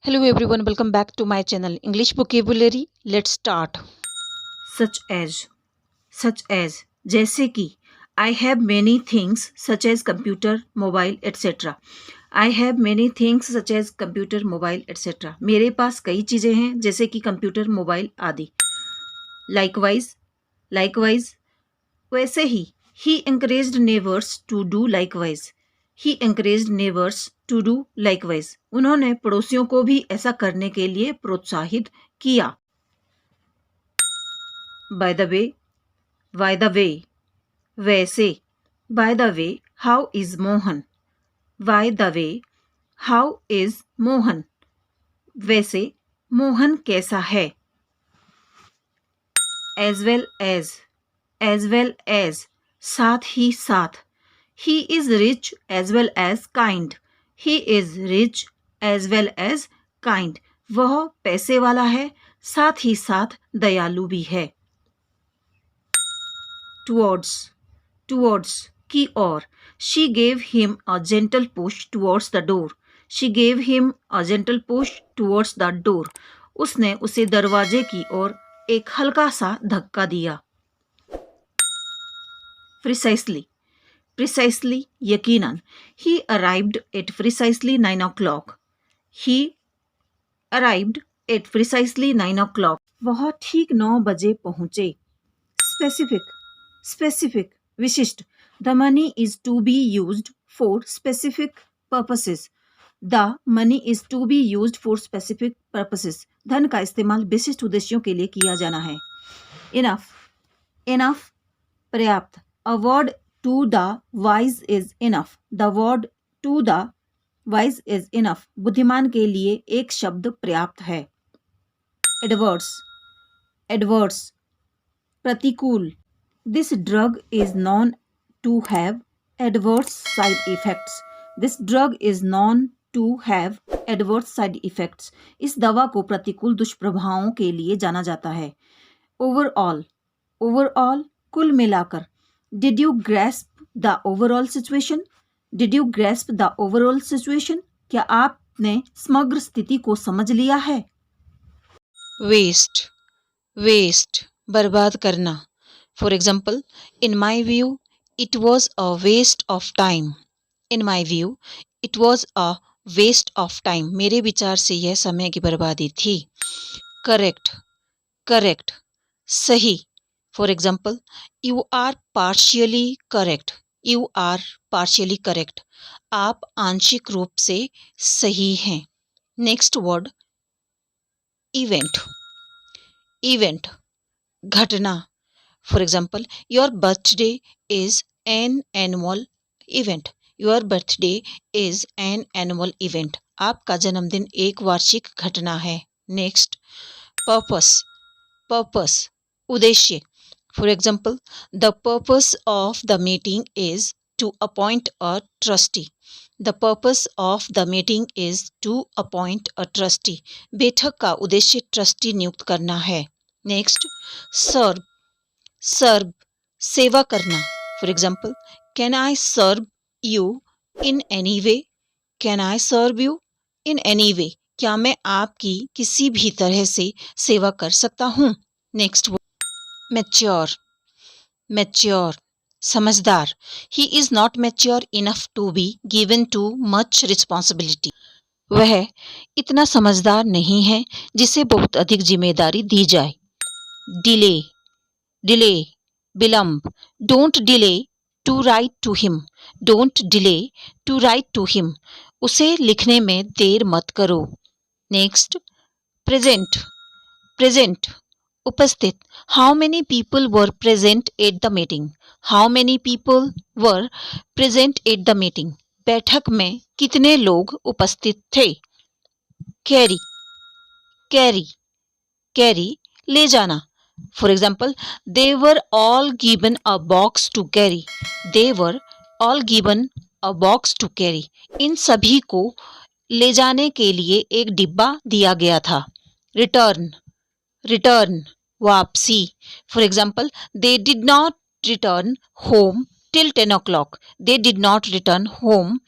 Hello everyone, welcome back to my channel English Vocabulary. Let's start. such as जैसे कि I have many things such as computer, mobile, etc. I have many things such as computer, mobile, etc. मेरे पास कई चीज़ें हैं जैसे कि computer, mobile आदि. Likewise, वैसे ही he encouraged neighbors to do likewise. He encouraged neighbors to do likewise. उन्होंने पड़ोसियों को भी ऐसा करने के लिए प्रोत्साहित किया. By the way, वैसे. By the way, how is Mohan? By the way, how is Mohan? वैसे मोहन कैसा है? As well as, साथ ही साथ. He is rich as well as kind. He is rich as well as kind. वह पैसे वाला है, साथ ही साथ दयालु भी है. Towards की ओर. She gave him a gentle push towards the door. She gave him a gentle push towards the door. उसने उसे दरवाजे की ओर एक हल्का सा धक्का दिया. Precisely यकीनन. He arrived at precisely 9 o'clock. He arrived at precisely 9 o'clock. वह ठीक 9 बजे पहुंचे. Specific विशिष्ट. The money is to be used for specific purposes. The money is to be used for specific purposes. धन का इस्तेमाल विशिष्ट उद्देश्यों के लिए किया जाना है. Enough पर्याप्त. A word to the wise is enough. The word to the wise is enough. बुद्धिमान के लिए एक शब्द पर्याप्त है. Adverse प्रतिकूल. This drug is known to have adverse side effects. This drug is known to have adverse side effects. इस दवा को प्रतिकूल दुष्प्रभावों के लिए जाना जाता है. Overall कुल मिलाकर. Did you grasp the overall situation? Did you grasp the overall situation? क्या आपने समग्र स्थिति को समझ लिया है? Waste बर्बाद करना. For example, in my view, it was a waste of time. In my view, it was a waste of time. मेरे विचार से यह समय की बर्बादी थी. Correct सही. For example, you are partially correct. You are partially correct. आप आंशिक रूप से सही हैं. Next word, event घटना. For example, your birthday is an annual event. Your birthday is an annual event. आपका जन्मदिन एक वार्षिक घटना है. Next, purpose उद्देश्य. For example, the purpose of the meeting is to appoint a trustee. The purpose of the meeting is to appoint a trustee. बैठक का उद्देश्य ट्रस्टी नियुक्त करना है. Next, serve सेवा करना. For example, can I serve you in any way? Can I serve you in any way? क्या मैं आपकी किसी भी तरह से सेवा कर सकता हूँ? Next word, mature समझदार. He is not mature enough to be given too much responsibility. वह इतना समझदार नहीं है जिसे बहुत अधिक जिम्मेदारी दी जाए. Delay विलंब. Don't delay to write to him. Don't delay to write to him. उसे लिखने में देर मत करो. Next, present उपस्थित. How many people were present at the meeting? How many people were present at the meeting? बैठक में कितने लोग उपस्थित थे? Carry ले जाना. For example, they were all given a box to carry. They were all given a box to carry. इन सभी को ले जाने के लिए एक डिब्बा दिया गया था. Return वापसी. For example, they did not return home till 10 o'clock. They did not return home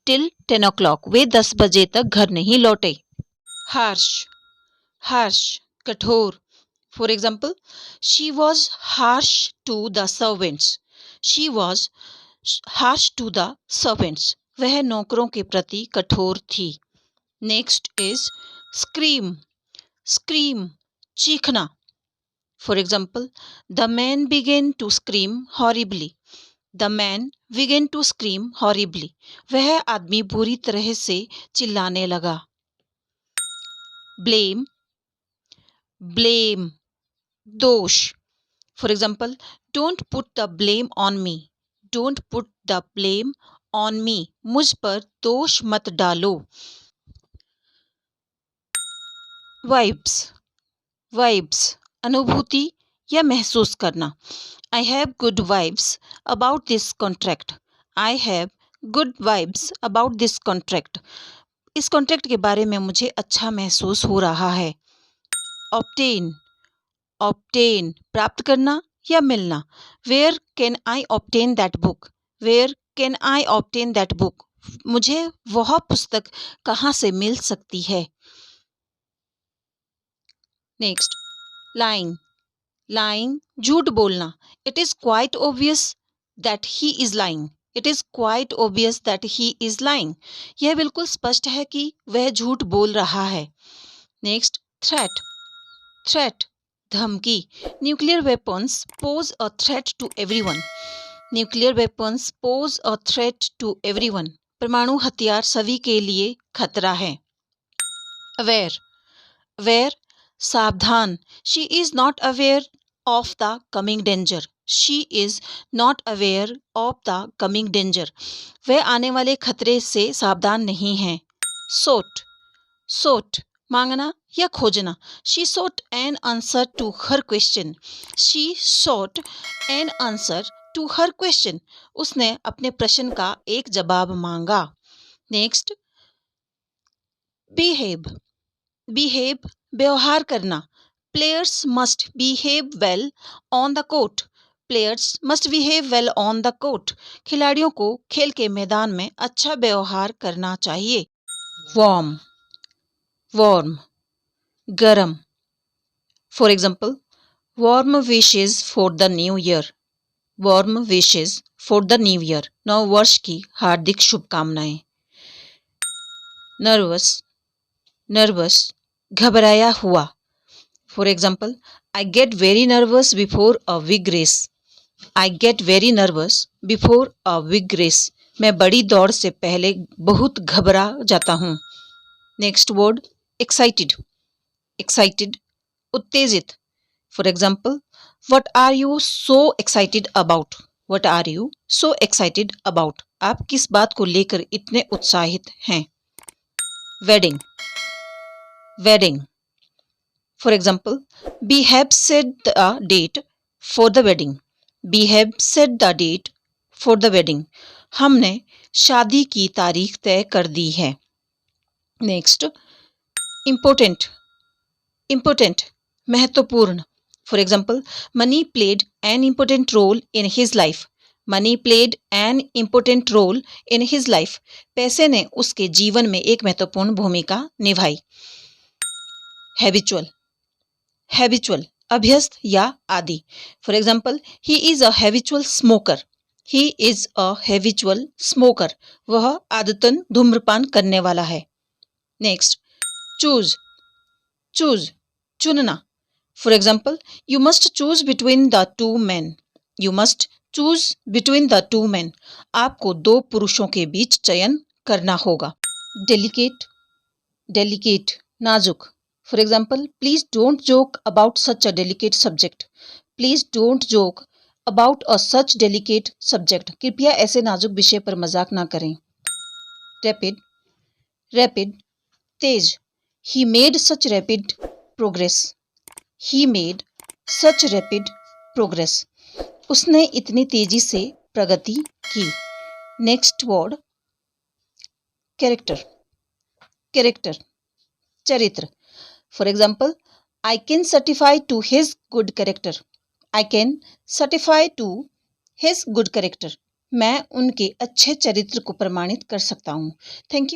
till 10 o'clock. वे 10 बजे तक घर नहीं लौटे. harsh, harsh, कठोर. For example, she was harsh to the servants. She was harsh to the servants. वह नौकरों के प्रति कठोर थी. Next is scream, scream, चीखना. For example, the man began to scream horribly. The man began to scream horribly. वह आदमी बुरी तरह से चिल्लाने लगा. Blame, blame, दोष. For example, don't put the blame on me. Don't put the blame on me. मुझ पर दोष मत डालो. Vibes, vibes, अनुभूति या महसूस करना. I have good vibes about this contract. I have good vibes about this contract. इस कॉन्ट्रैक्ट के बारे में मुझे अच्छा महसूस हो रहा है. Obtain, obtain, प्राप्त करना या मिलना. Where can I obtain that book? Where can I obtain that book? मुझे वह पुस्तक कहाँ से मिल सकती है. Next, lying, lying, झूठ बोलना. It is quite obvious that he is lying. It is quite obvious that he is lying. यह बिल्कुल स्पष्ट है कि वह झूठ बोल रहा है. Next, threat, threat, धमकी. Nuclear weapons pose a threat to everyone. Nuclear weapons pose a threat to everyone. परमाणु हथियार सभी के लिए खतरा है. Aware, aware, सावधान. She is not aware of the coming danger. She is not aware of the coming danger. वह आने वाले खतरे से सावधान नहीं है. Sought, sought, मांगना या खोजना. She sought an answer to her question. She sought an answer to her question. उसने अपने प्रश्न का एक जवाब मांगा. Next, behave, behave, व्यवहार करना. Players must behave well on the court. Players must behave well on the court. खिलाड़ियों को खेल के मैदान में अच्छा व्यवहार करना चाहिए. Warm, warm, गरम. For example, warm wishes for the new year. Warm wishes for the new year. नव वर्ष की हार्दिक शुभकामनाएं. Nervous, nervous, घबराया हुआ. For example, I get very nervous before a big race. I get very nervous before a big race. मैं बड़ी दौड़ से पहले बहुत घबरा जाता हूँ. Next word, excited, excited, उत्तेजित. For example, what are you so excited about? What are you so excited about? आप किस बात को लेकर इतने उत्साहित हैं? Wedding, wedding. For example, we have set the date for the wedding. We have set the date for the wedding. हमने शादी की तारीख तय कर दी है. Next, important, important, महत्वपूर्ण. For example, money played an important role in his life. Money played an important role in his life. पैसे ने उसके जीवन में एक महत्वपूर्ण भूमिका निभाई. Habitual, habitual, अभ्यस्त या आदि. For example, he is a habitual smoker. He is a habitual smoker. वह आदतन धूम्रपान करने वाला है. Next, choose, choose, चुनना. For example, you must choose between the two men. You must choose between the two men. आपको दो पुरुषों के बीच चयन करना होगा. Delicate, delicate, नाजुक. For example, please don't joke about such a delicate subject. Please don't joke about a such delicate subject. कृपया ऐसे नाजुक विषय पर मजाक ना करें. Rapid, rapid, Tej. He made such rapid progress. He made such rapid progress. उसने इतनी तेजी से प्रगति की. Next word, character, character, चरित्र. For example, I can certify to his good character. I can certify to his good character. मैं उनके अच्छे चरित्र को प्रमाणित कर सकता हूँ. Thank you.